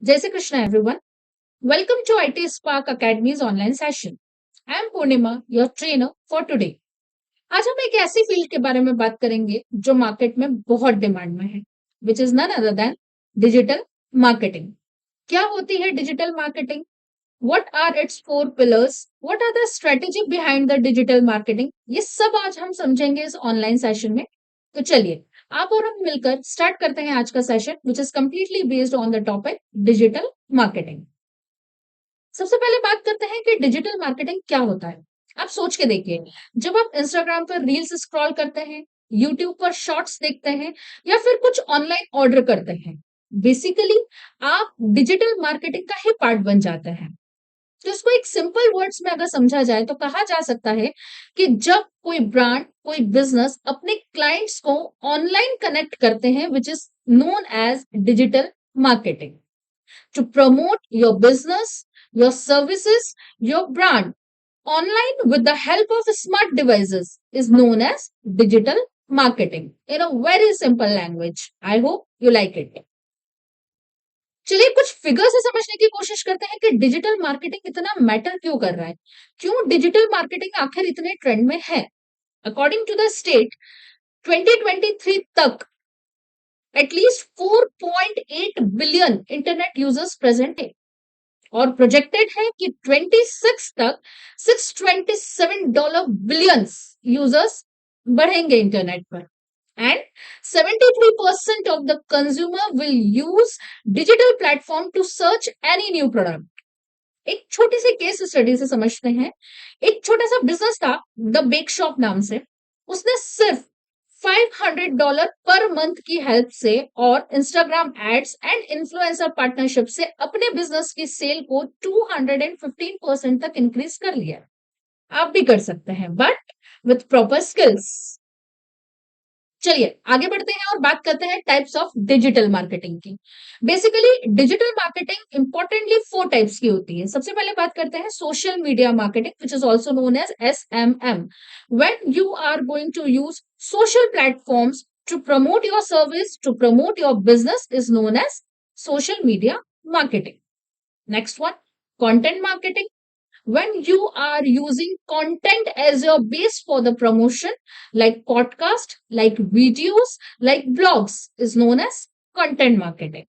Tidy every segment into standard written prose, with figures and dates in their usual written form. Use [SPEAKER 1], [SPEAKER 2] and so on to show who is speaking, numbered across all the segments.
[SPEAKER 1] Jai Shri Krishna, everyone. Welcome to IT Spark Academy's online session. I am Purnima, your trainer for today. आज हम एक ऐसी field के बारे में बात करेंगे जो मार्केट में बहुत डिमांड में है, which is none other than digital marketing. क्या होती है digital marketing? What are its four pillars? What are the strategy behind the digital marketing? ये सब आज हम समझेंगे इस ऑनलाइन सेशन में। तो चलिए, आप और हम मिलकर स्टार्ट करते हैं आज का session, which is completely based on the topic digital marketing. सबसे पहले बात करते हैं कि डिजिटल मार्केटिंग क्या होता है। आप सोच के देखिए, जब आप इंस्टाग्राम पर रील्स स्क्रॉल करते हैं, यूट्यूब पर शॉर्ट्स देखते हैं या फिर कुछ ऑनलाइन ऑर्डर करते हैं, बेसिकली आप डिजिटल मार्केटिंग का ही पार्ट बन जाते हैं। तो इसको एक सिंपल वर्ड्स में अगर समझा जाए तो कहा जा सकता है कि जब कोई ब्रांड, कोई बिजनेस अपने क्लाइंट्स को ऑनलाइन कनेक्ट करते हैं, which is known as digital marketing, to promote your business, your services, your brand online with the help of smart devices is known as digital marketing in a very simple language. I hope you like it. चलिए कुछ figure से समझने की कोशिश करते हैं कि digital marketing इतना मैटर क्यों कर रहा है, क्यों डिजिटल मार्केटिंग आखिर इतने ट्रेंड में है। अकॉर्डिंग टू द स्टेट, 2023 तक at least 4.8 billion internet users present है और प्रोजेक्टेड है कि 26 तक $627 बिलियंस यूजर्स बढ़ेंगे इंटरनेट पर। And 73% of the consumer will use digital platform to search any new product. एक छोटी सी केस स्टडी से समझते हैं। एक छोटा सा बिजनेस था द बेक शॉप नाम से। उसने सिर्फ $500 पर मंथ की हेल्प से और Instagram ads and influencer partnership से अपने बिजनेस की सेल को 215% तक इंक्रीज कर लिया। आप भी कर सकते हैं, बट विथ प्रॉपर स्किल्स। चलिए आगे बढ़ते हैं और बात करते हैं टाइप्स ऑफ डिजिटल मार्केटिंग की। Basically digital marketing importantly 4 types की होती है। सबसे पहले बात करते हैं social media marketing, which is also known as SMM। When you are going to use social platforms to promote your service, to promote your business, is known as social media marketing. Next one, content marketing, when you are using content as your base for the promotion, like podcast, like videos, like blogs, is known as content marketing.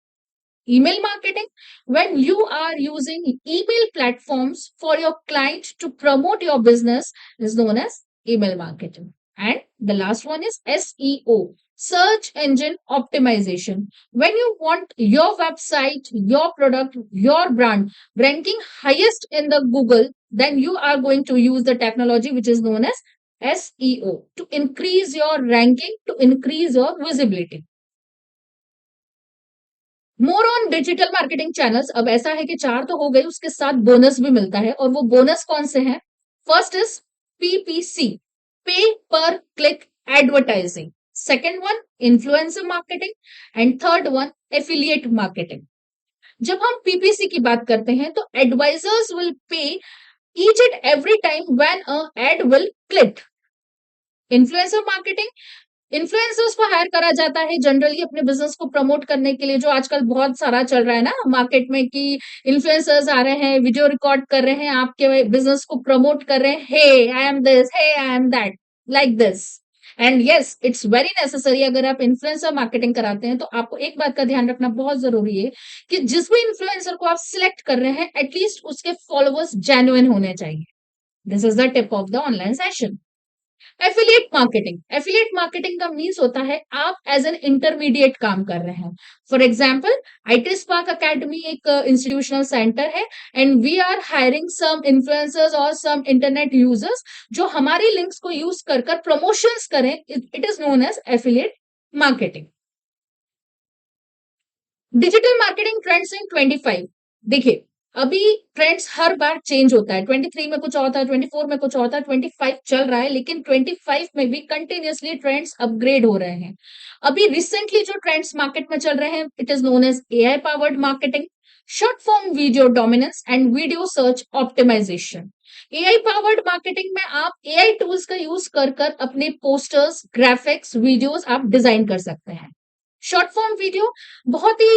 [SPEAKER 1] Email marketing, when you are using email platforms for your client to promote your business, is known as email marketing. And the last one is SEO, search engine optimization. When you want your website, your product, your brand ranking highest in the Google, then you are going to use the technology which is known as SEO to increase your ranking, to increase your visibility. More on digital marketing channels. अब ऐसा है कि 4 तो हो गए, उसके साथ bonus भी मिलता है। और वो बोनस कौन से हैं? First is PPC, pay per click advertising. Second one, influencer marketing. And third one, affiliate marketing. जब हम PPC की बात करते हैं तो advisers will pay each and every time when a ad will click. Influencer marketing, influencers को hire करा जाता है जनरली अपने बिजनेस को प्रमोट करने के लिए, जो आजकल बहुत सारा चल रहा है ना मार्केट में, कि इन्फ्लुएंसर्स आ रहे हैं, वीडियो रिकॉर्ड कर रहे हैं, आपके बिजनेस को प्रमोट कर रहे हैं, hey I am this, hey I am that, like this. And yes, it's very necessary. अगर आप इन्फ्लुएंसर मार्केटिंग कराते हैं तो आपको एक बात का ध्यान रखना बहुत जरूरी है कि जिस भी इन्फ्लुएंसर को आप सिलेक्ट कर रहे हैं, एटलीस्ट उसके फॉलोअर्स जेन्युइन होने चाहिए। This is the tip of the online session. Affiliate marketing, affiliate marketing का मीन्स होता है आप एज एन इंटरमीडिएट काम कर रहे हैं। For example, IT spark academy एक इंस्टीट्यूशनल सेंटर है and we are hiring some influencers और सम इंटरनेट यूजर्स जो हमारी लिंक्स को यूज कर प्रमोशंस करें। It is known as affiliate marketing. Digital marketing trends in 25। देखिए, अभी ट्रेंड्स हर बार चेंज होता है। 23 में कुछ होता है, 24 में कुछ होता है, 25 चल रहा है, लेकिन 25 में भी कंटिन्यूअसली ट्रेंड्स अपग्रेड हो रहे हैं। अभी रिसेंटली जो ट्रेंड्स मार्केट में चल रहे हैं, it is known as AI powered marketing, short form video dominance and video search optimisation. AI powered marketing में आप AI टूल्स का यूज कर अपने पोस्टर्स, ग्राफिक्स, वीडियोस आप डिजाइन कर सकते हैं। शॉर्ट फॉर्म वीडियो बहुत ही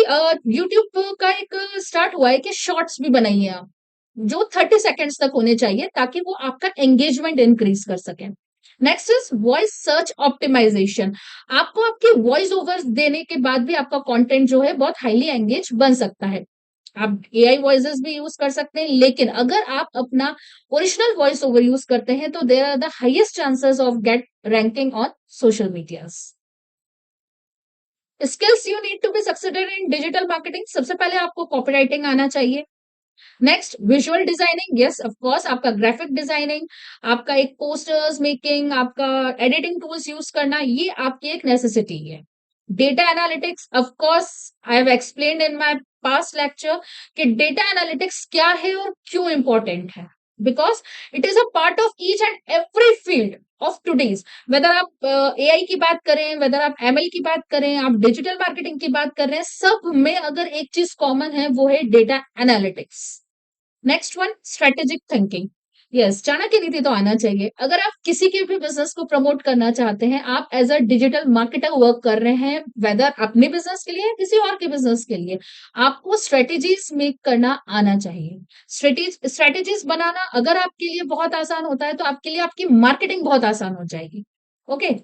[SPEAKER 1] यूट्यूब का एक स्टार्ट हुआ है कि शॉर्ट्स भी बनाइए आप, जो 30 सेकेंड्स तक होने चाहिए ताकि वो आपका एंगेजमेंट इंक्रीज कर सके। Next is voice search optimisation. आपको आपके वॉइस ओवर देने के बाद भी आपका कंटेंट जो है बहुत हाईली एंगेज बन सकता है। आप एआई वॉइसेस भी यूज कर सकते हैं, लेकिन अगर आप अपना ओरिजिनल वॉइस ओवर यूज करते हैं तो there are the highest chances of get ranking on social medias. Skills you need to be successful in digital marketing. सबसे पहले आपको कॉपीराइटिंग आना चाहिए। Next visual designing, yes of course, आपका graphic designing, आपका एक पोस्टर्स मेकिंग, आपका editing tools use करना, ये आपकी एक नेसेसिटी है। Data analytics, of course I have explained in my past lecture कि डेटा एनालिटिक्स क्या है और क्यों इंपॉर्टेंट है, because it is a part of each and every field of today's. Whether आप एआई की बात करें, वेदर आप एमएल की बात करें, आप डिजिटल मार्केटिंग की बात कर रहे हैं, सब में अगर एक चीज कॉमन है वो है data analytics. Next one, strategic thinking. Yes, Chanakya नीति तो आना चाहिए। अगर आप किसी के भी बिजनेस को प्रमोट करना चाहते हैं, आप as a digital marketer work कर रहे हैं, वेदर अपने बिजनेस के लिए या किसी और के बिजनेस के लिए, आपको स्ट्रेटेजीज मेक करना आना चाहिए। स्ट्रेटेजीज बनाना अगर आपके लिए बहुत आसान होता है तो आपके लिए आपकी मार्केटिंग बहुत आसान हो जाएगी। Okay okay?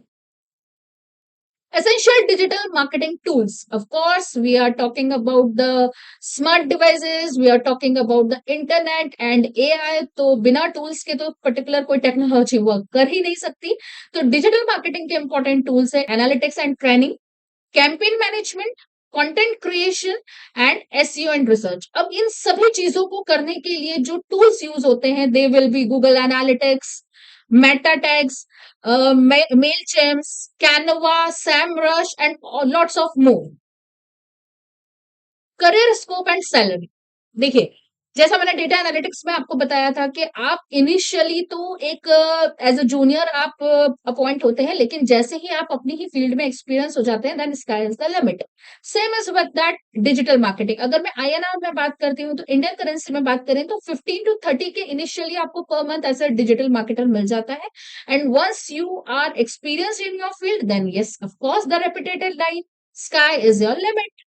[SPEAKER 1] Essential digital marketing tools. Of course, we are talking about the smart devices, we are talking about the internet and AI. तो बिना टूल्स के तो पर्टिकुलर कोई टेक्नोलॉजी वर्क कर ही नहीं सकती। तो डिजिटल मार्केटिंग के इंपॉर्टेंट टूल्स है analytics and training, campaign management, content creation and SEO and research. अब इन सभी चीजों को करने के लिए जो टूल्स यूज होते हैं, they will be Google analytics, Meta tags, Mailchimp, Canva, SEMrush, and lots of more. Career scope and salary, देखिए जैसा मैंने डेटा एनालिटिक्स में आपको बताया था कि आप इनिशियली तो एक एज अ जूनियर आप अपॉइंट होते हैं, लेकिन जैसे ही आप अपनी ही फील्ड में एक्सपीरियंस हो जाते हैं, then sky is the limit. Same is with that digital marketing. अगर मैं आईएनआर में बात करती हूँ तो इंडियन करेंसी में बात करें तो 15 to 30 के इनिशियली आपको per month as a digital marketer मिल जाता है। And once you are experience in your field, then yes of course the reputed line, sky is your limit.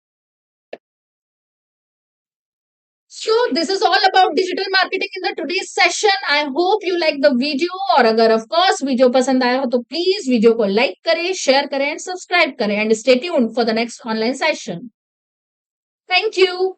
[SPEAKER 1] So this is all about digital marketing in the today's session. I hope you like the video, और अगर of course video पसंद आया हो तो please video को like करें, share करें and subscribe करें, and stay tuned for the next online session. Thank you.